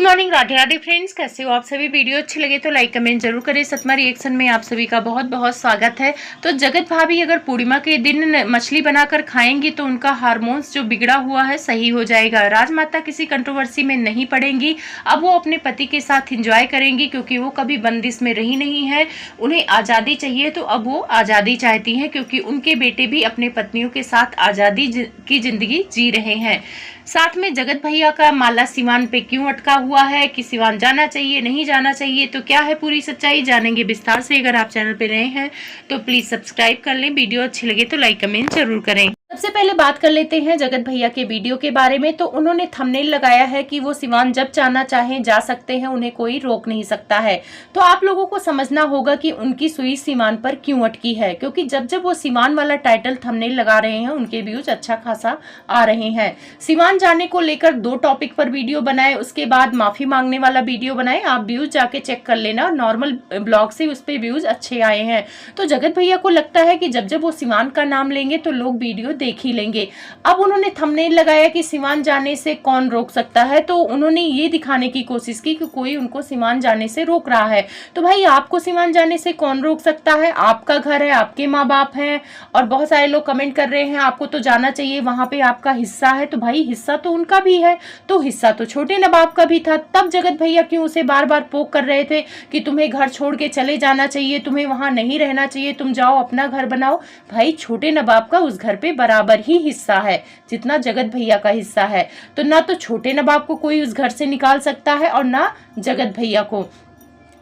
Good morning, Radhe Radhe friends. कैसे हो आप सभी? वीडियो अच्छी लगे तो लाइक कमेंट जरूर करें। सतमा रिएक्शन में आप सभी का बहुत बहुत स्वागत है। तो जगत भाभी अगर पूर्णिमा के दिन मछली बनाकर खाएंगी तो उनका हार्मोन्स जो बिगड़ा हुआ है सही हो जाएगा। राजमाता किसी कंट्रोवर्सी में नहीं पड़ेंगी। अब वो अपने पति के साथ एंजॉय करेंगी क्योंकि वो कभी बंदिश में रही नहीं है। उन्हें आज़ादी चाहिए तो अब वो आज़ादी चाहती हैं क्योंकि उनके बेटे भी अपने पत्नियों के साथ आज़ादी की जिंदगी जी रहे हैं। साथ में जगत भैया का माला सिवान पे क्यों अटका हुआ है, कि सिवान जाना चाहिए नहीं जाना चाहिए, तो क्या है पूरी सच्चाई जानेंगे विस्तार से। अगर आप चैनल पे नए हैं तो प्लीज सब्सक्राइब कर लें। वीडियो अच्छी लगे तो लाइक कमेंट जरूर करें। सबसे पहले बात कर लेते हैं जगत भैया के वीडियो के बारे में। तो उन्होंने थंबनेल लगाया है कि वो सिवान जब जाना चाहें जा सकते हैं, उन्हें कोई रोक नहीं सकता है। तो आप लोगों को समझना होगा कि उनकी सुई सिवान पर क्यों अटकी है, क्योंकि जब जब वो सिवान वाला टाइटल थंबनेल लगा रहे हैं उनके व्यूज अच्छा खासा आ रहे हैं। सिवान जाने को लेकर 2 टॉपिक पर वीडियो बनाए, उसके बाद माफी मांगने वाला वीडियो बनाए। आप व्यूज जाके चेक कर लेना, नॉर्मल ब्लॉग से उस पर व्यूज अच्छे आए हैं। तो जगत भैया को लगता है कि जब जब वो सिवान का नाम लेंगे तो लोग वीडियो देख ही लेंगे। अब उन्होंने थंबनेल लगाया कि सिवान जाने से कौन रोक सकता है, तो उन्होंने ये दिखाने की कोशिश की कि कोई उनको सिवान जाने से रोक रहा है। तो भाई आपको सिवान जाने से कौन रोक सकता है? आपका घर है, आपके माँ बाप हैं, और बहुत सारे लोग कमेंट कर रहे हैं आपको तो जाना चाहिए, वहां पे आपका हिस्सा है। तो भाई हिस्सा तो उनका भी है, तो हिस्सा तो छोटे नवाब का भी था। तब जगत भैया क्यों उसे बार बार पोक कर रहे थे कि तुम्हें घर छोड़ के चले जाना चाहिए, तुम्हें वहां नहीं रहना चाहिए, तुम जाओ अपना घर बनाओ। भाई छोटे नवाब का उस घर पे बराबर ही हिस्सा है जितना जगत भैया का हिस्सा है। तो ना तो छोटे नवाब को कोई उस घर से निकाल सकता है और ना जगत भैया को।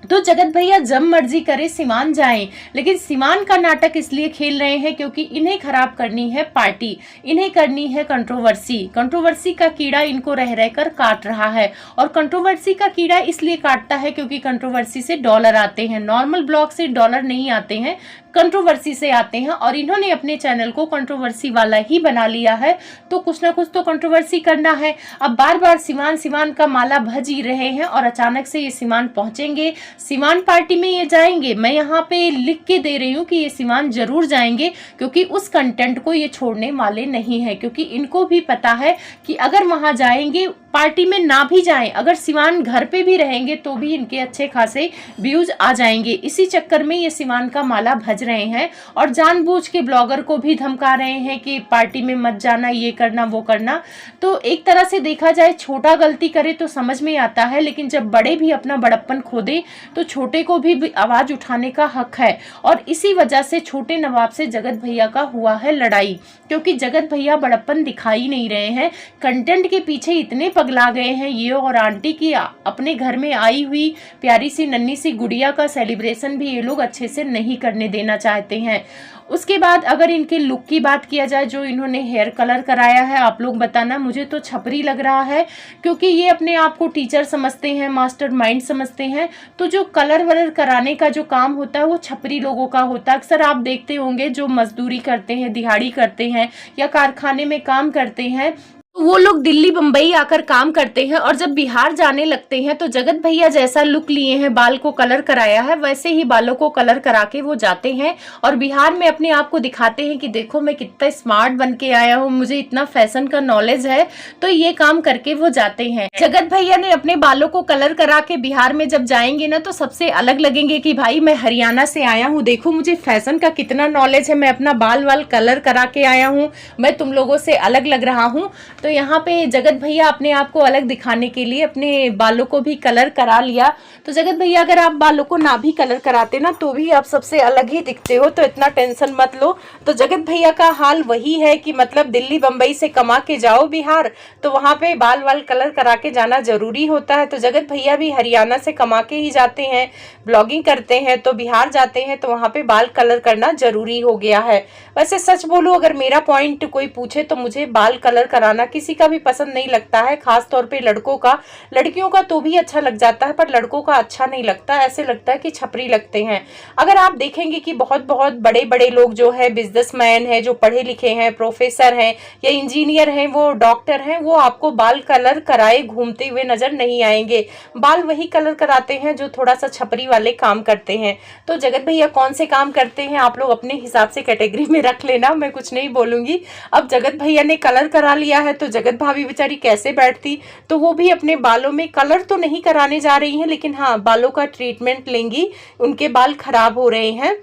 तो जगत भैया जब मर्जी करे सिवान जाएं, लेकिन सिवान का नाटक इसलिए खेल रहे हैं क्योंकि इन्हें खराब करनी है पार्टी, इन्हें करनी है कंट्रोवर्सी। कंट्रोवर्सी का कीड़ा इनको रह रहकर काट रहा है, और कंट्रोवर्सी का कीड़ा इसलिए काटता है क्योंकि कंट्रोवर्सी से डॉलर आते हैं। नॉर्मल ब्लॉग से डॉलर नहीं आते हैं, कंट्रोवर्सी से आते हैं। और इन्होंने अपने चैनल को कंट्रोवर्सी वाला ही बना लिया है, तो कुछ ना कुछ तो कंट्रोवर्सी करना है। अब बार बार सिवान सिवान का माला भज ही रहे हैं और अचानक से ये सिवान पहुंचेंगे, सिवान पार्टी में ये जाएंगे। मैं यहाँ पे लिख के दे रही हूँ कि ये सिवान जरूर जाएंगे क्योंकि उस कंटेंट को ये छोड़ने वाले नहीं है, क्योंकि इनको भी पता है कि अगर वहां जाएंगे, पार्टी में ना भी जाएं, अगर सिवान घर पे भी रहेंगे तो भी इनके अच्छे खासे व्यूज आ जाएंगे। इसी चक्कर में ये सिवान का माला भज रहे हैं और जानबूझ के ब्लॉगर को भी धमका रहे हैं कि पार्टी में मत जाना, ये करना वो करना। तो एक तरह से देखा जाए छोटा गलती करे तो समझ में आता है, लेकिन जब बड़े भी अपना बड़प्पन खो दे तो छोटे को भी आवाज उठाने का हक है। और इसी वजह से छोटे नवाब से जगत भैया का हुआ है लड़ाई, क्योंकि जगत भैया बड़प्पन दिखाई नहीं रहे हैं। कंटेंट के पीछे इतने पगला गए हैं ये और आंटी की अपने घर में आई हुई प्यारी सी नन्ही सी गुड़िया का सेलिब्रेशन भी ये लोग अच्छे से नहीं करने देना चाहते हैं। उसके बाद अगर इनके लुक की बात किया जाए, जो इन्होंने हेयर कलर कराया है, आप लोग बताना, मुझे तो छपरी लग रहा है, क्योंकि ये अपने आप को टीचर समझते हैं, मास्टर माइंड समझते हैं। तो जो कलर वलर कराने का जो काम होता है वो छपरी लोगों का होता है। अक्सर आप देखते होंगे जो मजदूरी करते हैं, दिहाड़ी करते हैं या कारखाने में काम करते हैं, वो लोग दिल्ली बम्बई आकर काम करते हैं और जब बिहार जाने लगते हैं तो जगत भैया जैसा लुक लिए हैं, बाल को कलर कराया है, वैसे ही बालों को कलर करा के वो जाते हैं और बिहार में अपने आप को दिखाते हैं कि देखो मैं कितना स्मार्ट बन के आया हूँ, मुझे इतना फैशन का नॉलेज है। तो ये काम करके वो जाते हैं। जगत भैया ने अपने बालों को कलर करा के बिहार में जब जाएंगे ना तो सबसे अलग लगेंगे कि भाई मैं हरियाणा से आया हूँ, देखो मुझे फैशन का कितना नॉलेज है, मैं अपना बाल वाल कलर करा के आया हूँ, मैं तुम लोगों से अलग लग रहा हूँ। तो यहाँ पे जगत भैया अपने आप को अलग दिखाने के लिए अपने बालों को भी कलर करा लिया। तो जगत भैया अगर आप बालों को ना भी कलर कराते ना तो भी आप सबसे अलग ही दिखते हो, तो इतना टेंशन मत लो। तो जगत भैया का हाल वही है कि मतलब दिल्ली बम्बई से कमा के जाओ बिहार, तो वहां पे बाल वाल कलर करा के जाना जरूरी होता है। तो जगत भैया भी हरियाणा से कमा के ही जाते हैं, ब्लॉगिंग करते हैं, तो बिहार जाते हैं तो वहां पे बाल कलर करना जरूरी हो गया है। वैसे सच बोलूं, अगर मेरा पॉइंट कोई पूछे तो मुझे बाल कलर कराना किसी का भी पसंद नहीं लगता है, खास तौर पे लड़कों का। लड़कियों का तो भी अच्छा लग जाता है पर लड़कों का अच्छा नहीं लगता, ऐसे लगता है कि छपरी लगते हैं। अगर आप देखेंगे कि बहुत बहुत बड़े बड़े लोग जो है, बिजनेसमैन है, जो पढ़े लिखे हैं, प्रोफेसर हैं या इंजीनियर हैं, वो डॉक्टर हैं, वो आपको बाल कलर कराए घूमते हुए नजर नहीं आएंगे। बाल वही कलर कराते हैं जो थोड़ा सा छपरी वाले काम करते हैं। तो जगत भैया कौन से काम करते हैं आप लोग अपने हिसाब से कैटेगरी में रख लेना, मैं कुछ नहीं बोलूंगी। अब जगत भैया ने कलर करा लिया है तो जगत भाभी बेचारी कैसे बैठती। तो वो भी अपने बालों में कलर तो नहीं कराने जा रही हैं, लेकिन हाँ बालों का ट्रीटमेंट लेंगी। उनके बाल खराब हो रहे हैं।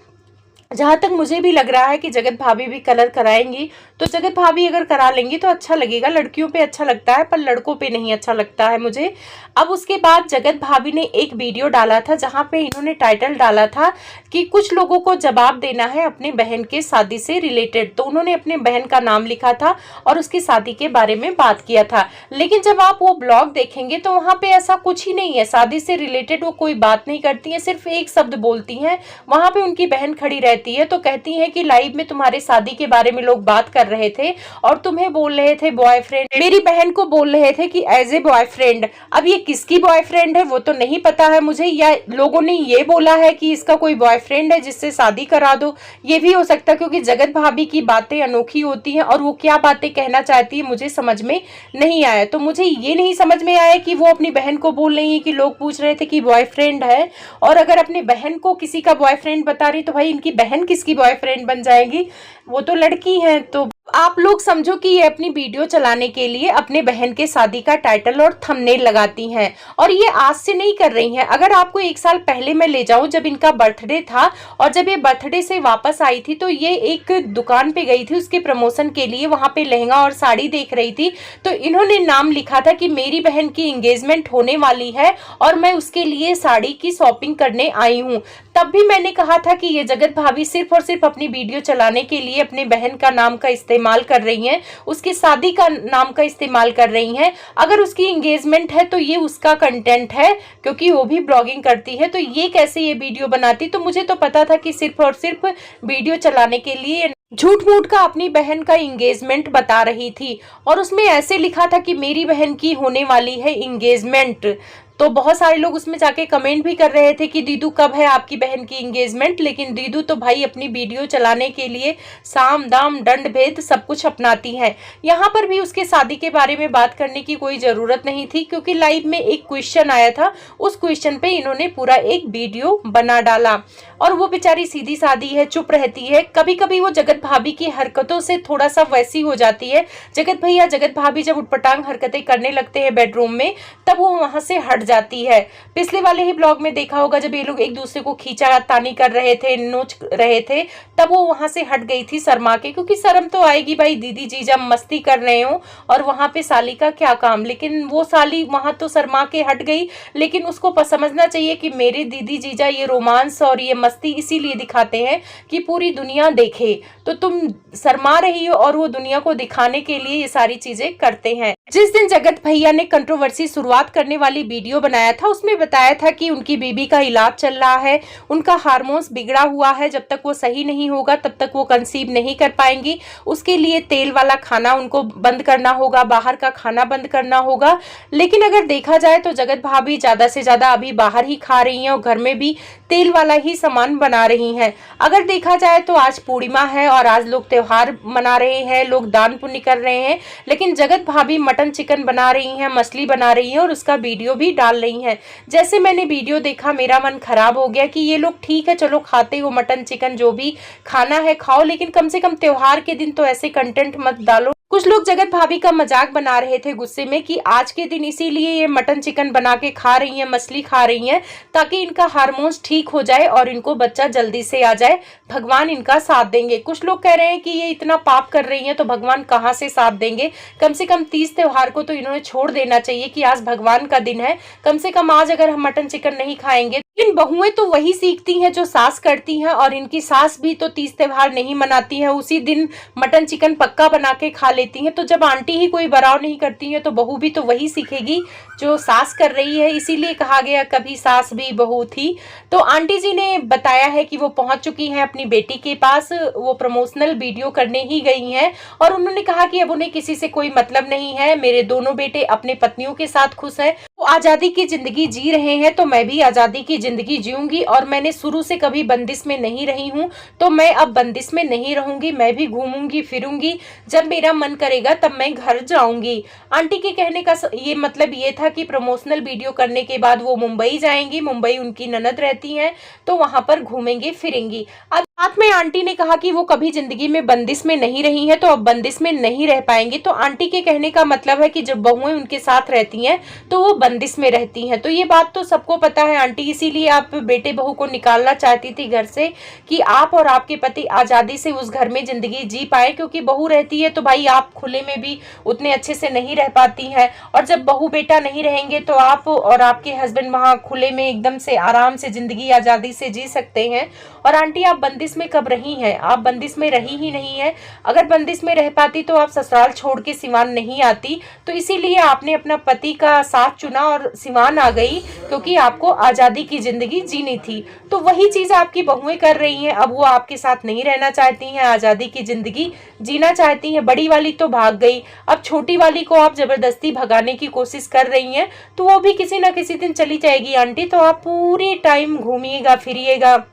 जहाँ तक मुझे भी लग रहा है कि जगत भाभी भी कलर कराएंगी। तो जगत भाभी अगर करा लेंगी तो अच्छा लगेगा, लड़कियों पे अच्छा लगता है पर लड़कों पे नहीं अच्छा लगता है मुझे। अब उसके बाद जगत भाभी ने एक वीडियो डाला था जहाँ पे इन्होंने टाइटल डाला था कि कुछ लोगों को जवाब देना है अपनी बहन के शादी से रिलेटेड। तो उन्होंने अपने बहन का नाम लिखा था और उसकी शादी के बारे में बात किया था। लेकिन जब आप वो ब्लॉग देखेंगे तो वहाँ पे ऐसा कुछ ही नहीं है, शादी से रिलेटेड वो कोई बात नहीं करती है, सिर्फ एक शब्द बोलती हैं। वहाँ पे उनकी बहन खड़ी रहती है तो कहती है कि लाइव में तुम्हारे शादी के बारे में लोग बात कर रहे थे और तुम्हें बोल रहे थे बॉयफ्रेंड, मेरी बहन को बोल रहे थे कि एज ए बॉयफ्रेंड। अब ये किसकी बॉयफ्रेंड है वो तो नहीं पता है मुझे, या लोगों ने ये बोला है कि इसका कोई बॉयफ्रेंड है जिससे शादी करा दो, ये भी हो सकता है। क्योंकि जगत भाभी की बातें अनोखी होती हैं और वो क्या बातें कहना चाहती है मुझे समझ में नहीं आया। तो मुझे ये नहीं समझ में आया कि वो अपनी बहन को बोल रही है कि लोग पूछ रहे थे कि बॉयफ्रेंड है, और अगर अपनी बहन को किसी का बॉयफ्रेंड बता रही तो भाई इनकी बहन किसकी बॉयफ्रेंड बन जाएगी, वो तो लड़की है। तो आप लोग समझो कि ये अपनी वीडियो चलाने के लिए अपने बहन के शादी का टाइटल और थंबनेल लगाती हैं, और ये आज से नहीं कर रही हैं। अगर आपको 1 साल पहले मैं ले जाऊं जब इनका बर्थडे था और जब ये बर्थडे से वापस आई थी तो ये एक दुकान पे गई थी उसके प्रमोशन के लिए, वहां पे लहंगा और साड़ी देख रही थी। तो इन्होंने नाम लिखा था कि मेरी बहन की एंगेजमेंट होने वाली है और मैं उसके लिए साड़ी की शॉपिंग करने आई हूँ। तब भी मैंने कहा था कि ये जगत भाभी सिर्फ और सिर्फ अपनी वीडियो चलाने के लिए अपने बहन का नाम का इस्तेमाल कर रही हैं, उसकी शादी का नाम का इस्तेमाल कर रही हैं। अगर उसकी एंगेजमेंट है तो ये उसका कंटेंट है, क्योंकि वो भी ब्लॉगिंग करती है। तो ये कैसे ये वीडियो बनाती, तो मुझे तो पता था कि सिर्फ और सिर्फ वीडियो चलाने के लिए झूठ मूठ का अपनी बहन का एंगेजमेंट बता रही थी। और उसमें ऐसे लिखा था कि मेरी बहन की होने वाली है एंगेजमेंट। तो बहुत सारे लोग उसमें जाके कमेंट भी कर रहे थे कि दीदू कब है आपकी बहन की एंगेजमेंट। लेकिन दीदू तो भाई अपनी वीडियो चलाने के लिए साम दाम दंड भेद सब कुछ अपनाती हैं। यहाँ पर भी उसके शादी के बारे में बात करने की कोई ज़रूरत नहीं थी, क्योंकि लाइव में एक क्वेश्चन आया था, उस क्वेश्चन पे इन्होंने पूरा एक वीडियो बना डाला। और वो बेचारी सीधी सादी है, चुप रहती है। कभी कभी वो जगत भाभी की हरकतों से थोड़ा सा वैसी हो जाती है। जगत भैया जगत भाभी जब उटपटांग हरकतें करने लगते हैं बेडरूम में, तब वो वहां से हट जाती है। पिछले वाले ही ब्लॉग में देखा होगा जब ये लोग एक दूसरे को खींचातानी कर रहे थे, नोच रहे थे, तब वो वहां से हट गई थी शर्मा के। क्योंकि शर्म तो आएगी भाई, दीदी जीजा मस्ती कर रहे हो और वहां पे साली का क्या काम। लेकिन वो साली वहां तो शर्मा के हट गई, लेकिन उसको समझना चाहिए कि मेरे दीदी जीजा ये रोमांस और ये मस्ती इसीलिए दिखाते हैं कि पूरी दुनिया देखे। तो तुम शर्मा रही हो और वो दुनिया को दिखाने के लिए ये सारी चीजें करते हैं। जिस दिन जगत भैया ने कंट्रोवर्सी शुरुआत करने वाली वीडियो बनाया था, उसमें बताया था कि उनकी बेबी का इलाज चल रहा है, उनका हार्मोन्स बिगड़ा हुआ है, जब तक वो सही नहीं होगा तब तक वो कंसीव नहीं कर पाएंगी। उसके लिए तेल वाला खाना उनको बंद करना होगा, बाहर का खाना बंद करना होगा। लेकिन अगर देखा जाए तो जगत भाभी ज्यादा से ज्यादा अभी बाहर ही खा रही हैं और घर में भी तेल वाला ही सामान बना रही हैं। अगर देखा जाए तो आज पूर्णिमा है और आज लोग त्योहार मना रहे हैं, लोग दान पुण्य कर रहे हैं, लेकिन जगत भाभी मटन चिकन बना रही हैं, मछली बना रही हैं और उसका वीडियो भी डाल रही हैं। जैसे मैंने वीडियो देखा मेरा मन खराब हो गया कि ये लोग ठीक है चलो खाते हो मटन चिकन, जो भी खाना है खाओ, लेकिन कम से कम त्योहार के दिन तो ऐसे कंटेंट मत डालो। कुछ लोग जगत भाभी का मजाक बना रहे थे गुस्से में कि आज के दिन इसीलिए ये मटन चिकन बना के खा रही हैं, मछली खा रही हैं, ताकि इनका हार्मोन्स ठीक हो जाए और इनको बच्चा जल्दी से आ जाए, भगवान इनका साथ देंगे। कुछ लोग कह रहे हैं कि ये इतना पाप कर रही हैं तो भगवान कहाँ से साथ देंगे। कम से कम 30 त्योहार को तो इन्होंने छोड़ देना चाहिए कि आज भगवान का दिन है, कम से कम आज अगर हम मटन चिकन नहीं खाएंगे। लेकिन बहुएं तो वही सीखती हैं जो सास करती हैं, और इनकी सास भी तो 30 त्योहार नहीं मनाती है, उसी दिन मटन चिकन पक्का बना के खा लेती हैं। तो जब आंटी ही कोई बराव नहीं करती है तो बहू भी तो वही सीखेगी जो सास कर रही है। इसीलिए कहा गया कभी सास भी बहू थी। तो आंटी जी ने बताया है कि वो पहुंच चुकी हैं अपनी बेटी के पास, वो प्रमोशनल वीडियो करने ही गई हैं और उन्होंने कहा कि अब उन्हें किसी से कोई मतलब नहीं है, मेरे दोनों बेटे अपने पत्नियों के साथ खुश हैं, वो आजादी की जिंदगी जी रहे हैं, तो मैं भी आजादी की जिंदगी जीऊंगी। और मैंने शुरू से कभी बंदिश में नहीं रही हूँ तो मैं अब बंदिश में नहीं रहूंगी, मैं भी घूमूंगी फिरूंगी, जब मेरा मन करेगा तब मैं घर जाऊंगी। आंटी के कहने का ये मतलब ये था कि प्रमोशनल वीडियो करने के बाद वो मुंबई जाएंगी, मुंबई उनकी ननद रहती हैं तो वहां पर घूमेंगे फिरेंगी। अब साथ में आंटी ने कहा कि वो कभी जिंदगी में बंदिश में नहीं रही हैं, तो अब बंदिश में नहीं रह पाएंगी। तो आंटी के कहने का मतलब है कि जब बहुएं उनके साथ रहती हैं तो वो बंदिश में रहती हैं। तो ये बात तो सबको पता है आंटी, इसीलिए आप बेटे बहू को निकालना चाहती थी घर से कि आप और आपके पति आजादी से उस घर में जिंदगी जी पाए, क्योंकि बहू रहती है तो भाई आप खुले में भी उतने अच्छे से नहीं रह पाती हैं, और जब बहू बेटा नहीं रहेंगे तो आप और आपके हस्बैंड वहां खुले में एकदम से आराम से जिंदगी आजादी से जी सकते हैं। और आंटी आप बंदिश में कब रही हैं? आप बंदिश में रही ही नहीं है। अगर बंदिश में रह पाती तो आप ससुराल छोड़ के सिवान नहीं आती। तो इसीलिए आपने अपना पति का साथ चुना और सिवान आ गई, क्योंकि आपको आजादी की जिंदगी जीनी थी। तो वही चीज आपकी बहुएं कर रही हैं। अब वो आपके साथ नहीं रहना चाहती हैं, आजादी की जिंदगी जीना चाहती हैं। बड़ी वाली तो भाग गई, अब छोटी वाली को आप जबरदस्ती भगाने की कोशिश कर रही हैं, तो वो भी किसी ना किसी दिन चली जाएगी आंटी। तो आप पूरे टाइम घूमिएगा फिरिएगा,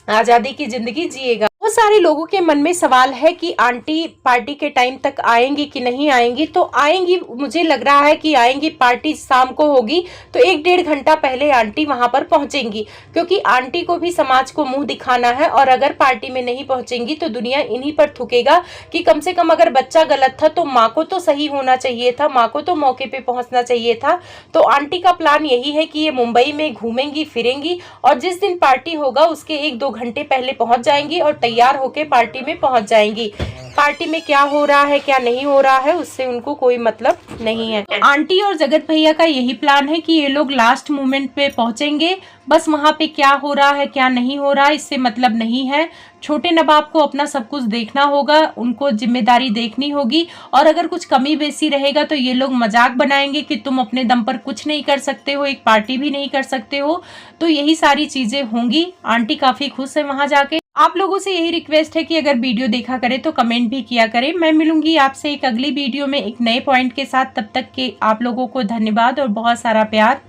आजादी की जिंदगी जिएगा। बहुत सारे लोगों के मन में सवाल है कि आंटी पार्टी के टाइम तक आएंगी कि नहीं आएंगी। तो आएंगी, मुझे लग रहा है कि आएंगी। पार्टी शाम को होगी तो 1-1.5 घंटा पहले आंटी वहां पर पहुंचेंगी, क्योंकि आंटी को भी समाज को मुंह दिखाना है। और अगर पार्टी में नहीं पहुंचेंगी तो दुनिया इन्हीं पर थूकेगा कि कम से कम अगर बच्चा गलत था तो माँ को तो सही होना चाहिए था, माँ को तो मौके पे पहुंचना चाहिए था। तो आंटी का प्लान यही है कि ये मुंबई में घूमेंगी फिरेंगी, और जिस दिन पार्टी होगा उसके 1-2 घंटे पहले पहुंच जाएंगी और तैयार होके पार्टी में पहुंच जाएंगी। पार्टी में क्या हो रहा है क्या नहीं हो रहा है उससे उनको कोई मतलब नहीं है। आंटी और जगत भैया का यही प्लान है कि ये लोग लास्ट मोमेंट पे पहुंचेंगे, बस वहां पे क्या हो रहा है क्या नहीं हो रहा है इससे मतलब नहीं है। छोटे नवाब को अपना सब कुछ देखना होगा, उनको जिम्मेदारी देखनी होगी। और अगर कुछ कमी बेसी रहेगा तो ये लोग मजाक बनाएंगे कि तुम अपने दम पर कुछ नहीं कर सकते हो, एक पार्टी भी नहीं कर सकते हो। तो यही सारी चीजें होंगी। आंटी काफी खुश है वहां जाके। आप लोगों से यही रिक्वेस्ट है कि अगर वीडियो देखा करे तो कमेंट भी किया करें। मैं मिलूंगी आपसे एक अगली वीडियो में एक नए पॉइंट के साथ। तब तक के आप लोगों को धन्यवाद और बहुत सारा प्यार।